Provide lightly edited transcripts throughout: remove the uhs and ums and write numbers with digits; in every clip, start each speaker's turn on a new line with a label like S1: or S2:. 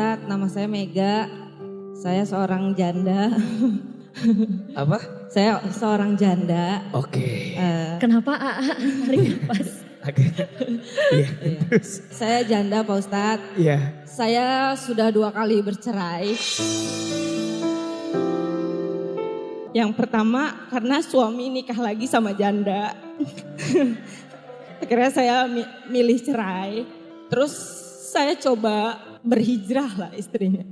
S1: Nama saya Mega, saya seorang janda.
S2: Apa?
S1: Saya seorang janda.
S2: Oke.
S3: Kenapa AA tarik nafas?
S2: Oke. Iya. Terus.
S1: Saya janda Pak Ustadz.
S2: Iya.
S1: Saya sudah 2 kali bercerai. Yang pertama karena suami nikah lagi sama janda. Akhirnya saya milih cerai. Terus saya coba berhijrah lah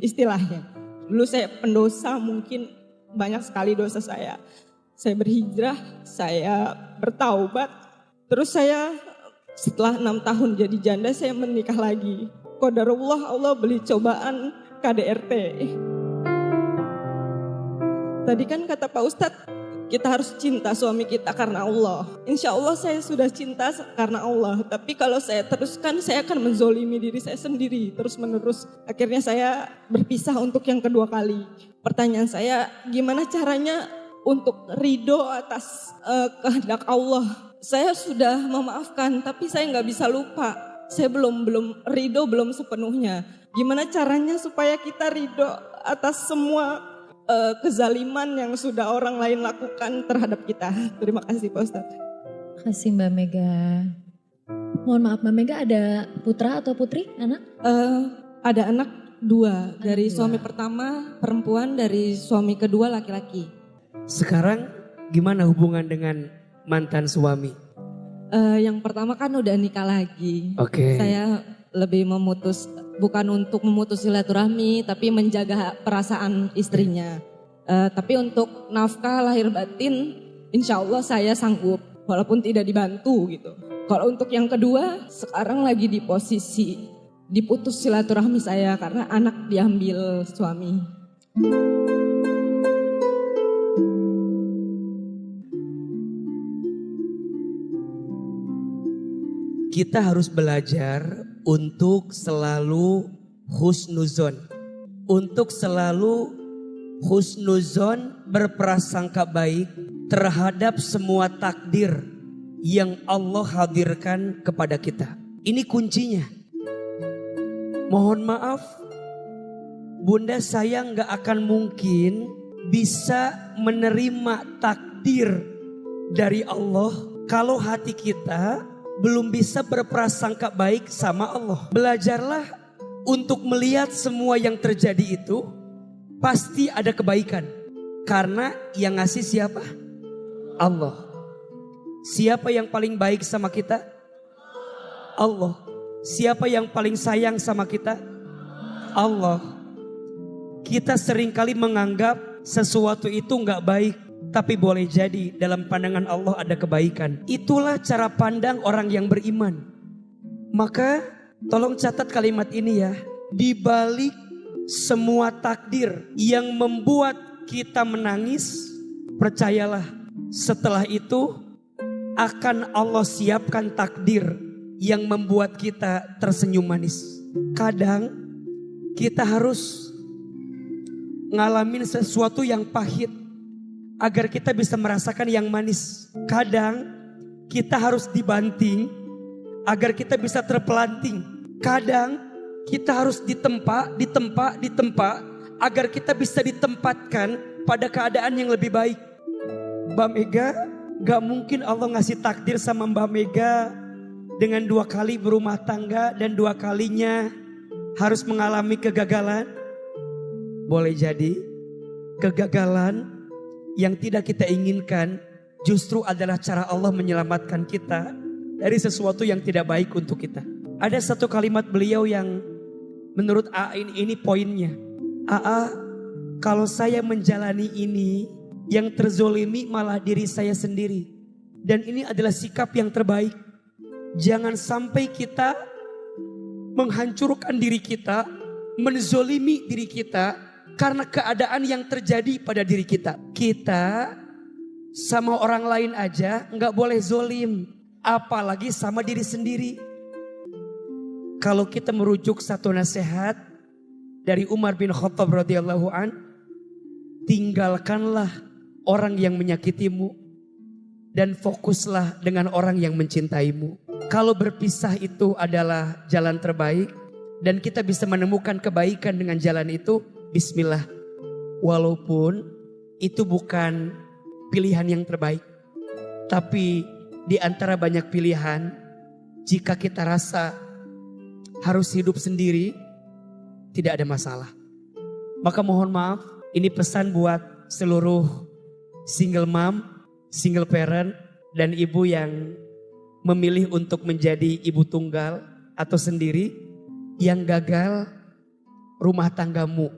S1: istilahnya. Dulu saya pendosa, mungkin banyak sekali dosa saya. Saya berhijrah, saya bertaubat. Terus saya setelah 6 tahun jadi janda saya menikah lagi. Qadarullah, Allah beli cobaan KDRT. Tadi kan kata Pak Ustadz, kita harus cinta suami kita karena Allah. Insya Allah saya sudah cinta karena Allah. Tapi kalau saya teruskan, saya akan menzolimi diri saya sendiri terus menerus. Akhirnya saya berpisah untuk yang kedua kali. Pertanyaan saya, gimana caranya untuk ridho atas kehendak Allah? Saya sudah memaafkan, tapi saya nggak bisa lupa. Saya belum ridho, belum sepenuhnya. Gimana caranya supaya kita ridho atas semua kezaliman yang sudah orang lain lakukan terhadap kita. Terima kasih Pak Ustadz.
S3: Terima kasih Mbak Mega. Mohon maaf Mbak Mega, ada putra atau putri anak?
S1: Ada anak 2, dari suami pertama perempuan, dari suami kedua laki-laki.
S2: Sekarang gimana hubungan dengan mantan suami?
S1: Yang pertama kan udah nikah lagi.
S2: Oke.
S1: Saya lebih bukan untuk memutus silaturahmi, tapi menjaga perasaan istrinya. Tapi untuk nafkah lahir batin, insya Allah saya sanggup, walaupun tidak dibantu gitu. Kalau untuk yang kedua, sekarang lagi di posisi diputus silaturahmi saya karena anak diambil suami.
S2: Kita harus belajar untuk selalu husnuzon. Untuk selalu husnuzon, berprasangka baik terhadap semua takdir yang Allah hadirkan kepada kita. Ini kuncinya. Mohon maaf, Bunda saya nggak akan mungkin bisa menerima takdir dari Allah kalau hati kita belum bisa berprasangka baik sama Allah. Belajarlah untuk melihat semua yang terjadi itu pasti ada kebaikan. Karena yang ngasih siapa? Allah. Siapa yang paling baik sama kita? Allah. Siapa yang paling sayang sama kita? Allah. Kita seringkali menganggap sesuatu itu gak baik. Tapi boleh jadi dalam pandangan Allah ada kebaikan. Itulah cara pandang orang yang beriman. Maka tolong catat kalimat ini ya. Di balik semua takdir yang membuat kita menangis, percayalah setelah itu akan Allah siapkan takdir yang membuat kita tersenyum manis. Kadang kita harus ngalamin sesuatu yang pahit agar kita bisa merasakan yang manis. Kadang kita harus dibanting agar kita bisa terpelanting. Kadang kita harus ditempa agar kita bisa ditempatkan pada keadaan yang lebih baik. Mbak Mega, gak mungkin Allah ngasih takdir sama Mbak Mega dengan 2 kali berumah tangga dan 2 kalinya harus mengalami kegagalan. Boleh jadi kegagalan yang tidak kita inginkan justru adalah cara Allah menyelamatkan kita dari sesuatu yang tidak baik untuk kita. Ada satu kalimat beliau yang menurut AA ini poinnya. AA, kalau saya menjalani ini, yang terzolimi malah diri saya sendiri. Dan ini adalah sikap yang terbaik. Jangan sampai kita menghancurkan diri kita, menzolimi diri kita karena keadaan yang terjadi pada diri kita. Kita sama orang lain aja nggak boleh zolim, apalagi sama diri sendiri. Kalau kita merujuk satu nasihat dari Umar bin Khattab radhiyallahu an, tinggalkanlah orang yang menyakitimu dan fokuslah dengan orang yang mencintaimu. Kalau berpisah itu adalah jalan terbaik, dan kita bisa menemukan kebaikan dengan jalan itu, bismillah. Walaupun itu bukan pilihan yang terbaik. Tapi di antara banyak pilihan, jika kita rasa harus hidup sendiri, tidak ada masalah. Maka mohon maaf, ini pesan buat seluruh single mom, single parent, dan ibu yang memilih untuk menjadi ibu tunggal atau sendiri. Yang gagal rumah tanggamu,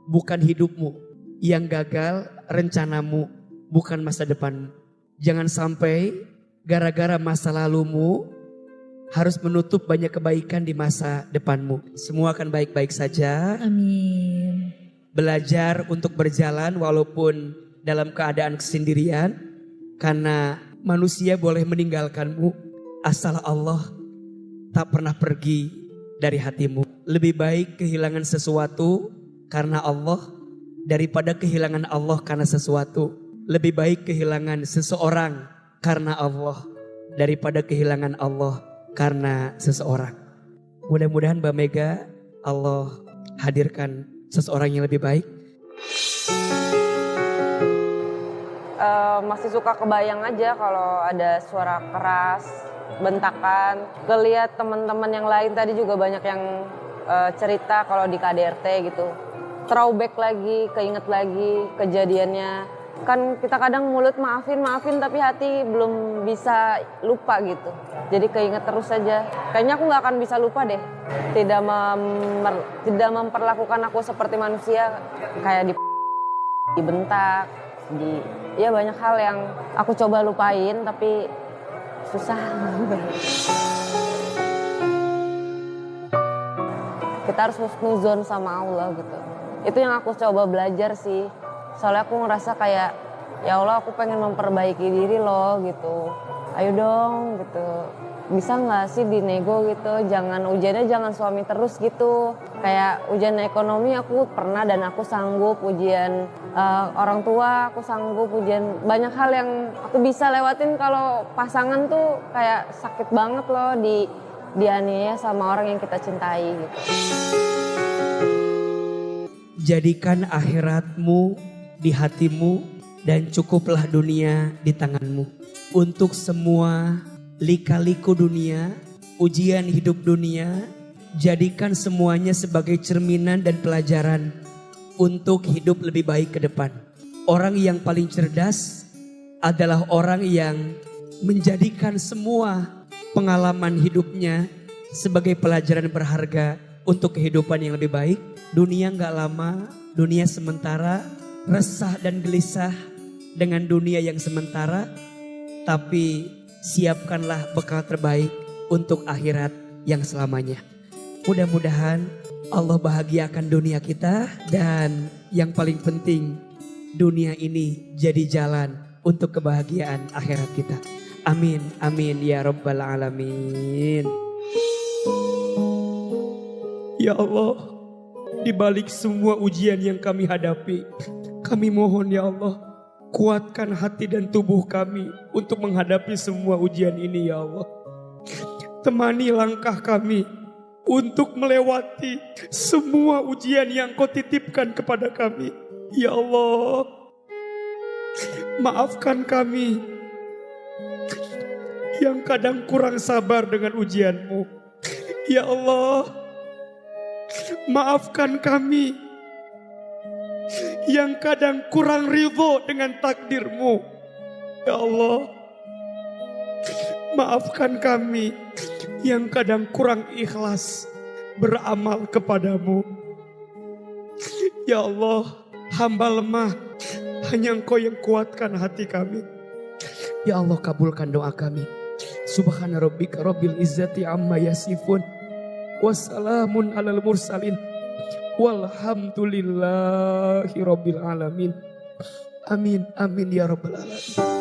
S2: bukan hidupmu. Yang gagal rencanamu, bukan masa depanmu. Jangan sampai gara-gara masa lalumu harus menutup banyak kebaikan di masa depanmu. Semua akan baik-baik saja.
S3: Amin.
S2: Belajar untuk berjalan walaupun dalam keadaan kesendirian. Karena manusia boleh meninggalkanmu, asal Allah tak pernah pergi dari hatimu. Lebih baik kehilangan sesuatu karena Allah daripada kehilangan Allah karena sesuatu. Lebih baik kehilangan seseorang karena Allah daripada kehilangan Allah karena seseorang. Mudah-mudahan Mbak Mega Allah hadirkan seseorang yang lebih baik.
S4: Masih suka kebayang aja kalau ada suara keras, bentakan. Ngelihat teman-teman yang lain tadi juga banyak yang cerita kalau di KDRT gitu. Throwback lagi, keinget lagi kejadiannya. Kan kita kadang mulut maafin tapi hati belum bisa lupa gitu. Jadi keinget terus saja. Kayaknya aku gak akan bisa lupa deh. Tidak memperlakukan aku seperti manusia. Kayak dibentak, ya banyak hal yang aku coba lupain tapi susah. Kita harus husnuzon sama Allah gitu. Itu yang aku coba belajar sih. Soalnya aku ngerasa kayak, ya Allah aku pengen memperbaiki diri loh gitu. Ayo dong gitu. Bisa gak sih dinego gitu. Ujiannya jangan suami terus gitu. Kayak ujian ekonomi aku pernah dan aku sanggup. Ujian orang tua aku sanggup. Ujian banyak hal yang aku bisa lewatin. Kalau pasangan tuh kayak sakit banget loh dianiaya sama orang yang kita cintai gitu.
S2: Jadikan akhiratmu di hatimu dan cukuplah dunia di tanganmu. Untuk semua lika-liku dunia, ujian hidup dunia, jadikan semuanya sebagai cerminan dan pelajaran untuk hidup lebih baik ke depan. Orang yang paling cerdas adalah orang yang menjadikan semua pengalaman hidupnya sebagai pelajaran berharga untuk kehidupan yang lebih baik. Dunia gak lama, dunia sementara, resah dan gelisah dengan dunia yang sementara, tapi siapkanlah bekal terbaik untuk akhirat yang selamanya. Mudah-mudahan Allah bahagiakan dunia kita dan yang paling penting dunia ini jadi jalan untuk kebahagiaan akhirat kita. Amin, amin ya rabbal alamin. Ya Allah, di balik semua ujian yang kami hadapi, kami mohon ya Allah, kuatkan hati dan tubuh kami untuk menghadapi semua ujian ini ya Allah. Temani langkah kami untuk melewati semua ujian yang Kau titipkan kepada kami. Ya Allah, maafkan kami yang kadang kurang sabar dengan ujian-Mu. Ya Allah, maafkan kami yang kadang kurang ridho dengan takdir-Mu. Ya Allah, maafkan kami yang kadang kurang ikhlas beramal kepadamu. Ya Allah, hamba lemah, hanya Engkau yang kuatkan hati kami. Ya Allah, kabulkan doa kami. Subhana rabbika rabbil izzati amma yasifun. Wassalamun alal mursalin. Walhamdulillahi rabbil alamin. Amin, amin ya rabbal alamin.